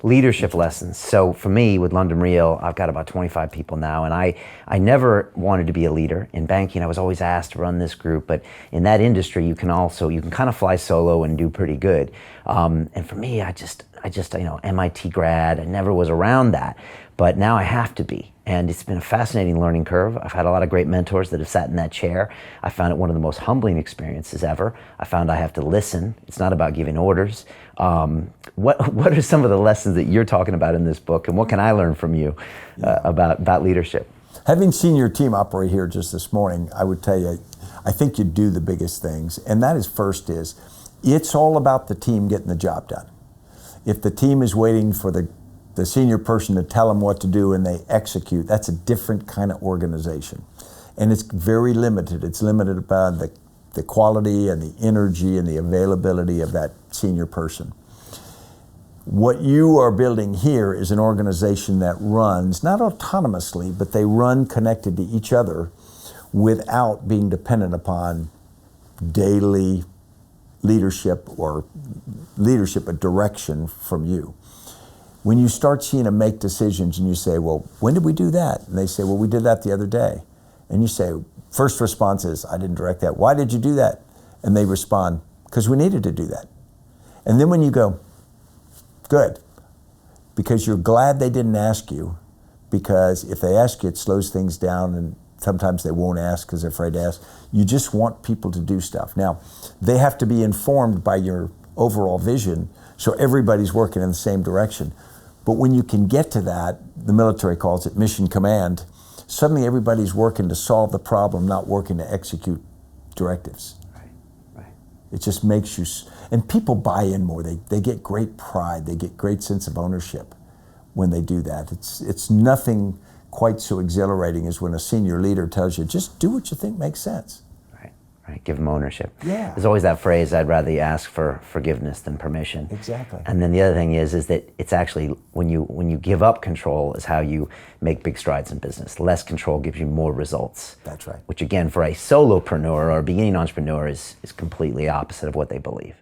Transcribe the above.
Leadership lessons. So for me, with London Real, I've got about 25 people now, and I never wanted to be a leader. In banking, I was always asked to run this group, but in that industry, you can kind of fly solo and do pretty good. And for me, I just, MIT grad, I never was around that, but now I have to be. And it's been a fascinating learning curve. I've had a lot of great mentors that have sat in that chair. I found it one of the most humbling experiences ever. I found I have to listen. It's not about giving orders. What are some of the lessons that you're talking about in this book, and what can I learn from you about leadership? Having seen your team operate here just this morning, I would tell you, I think you do the biggest things, and that is it's all about the team getting the job done. If the team is waiting for the senior person to tell them what to do and they execute, that's a different kind of organization. And it's very limited. It's limited by the quality and the energy and the availability of that senior person. What you are building here is an organization that runs, not autonomously, but they run connected to each other without being dependent upon daily leadership or direction from you. When you start seeing them make decisions and you say, well, when did we do that? And they say, well, we did that the other day. And you say, first response is, I didn't direct that. Why did you do that? And they respond, because we needed to do that. And then when you go, good, because you're glad they didn't ask you, because if they ask you, it slows things down, and sometimes they won't ask because they're afraid to ask. You just want people to do stuff. Now, they have to be informed by your overall vision, so everybody's working in the same direction. But when you can get to that, the military calls it mission command, suddenly everybody's working to solve the problem, not working to execute directives. Right. It just makes you, and people buy in more. They get great pride. They get great sense of ownership when they do that. It's nothing quite so exhilarating as when a senior leader tells you, just do what you think makes sense. Right, give them ownership. Yeah. There's always that phrase, I'd rather you ask for forgiveness than permission. Exactly. And then the other thing is that it's actually, when you give up control is how you make big strides in business. Less control gives you more results. That's right. Which again, for a solopreneur or beginning entrepreneur is completely opposite of what they believe.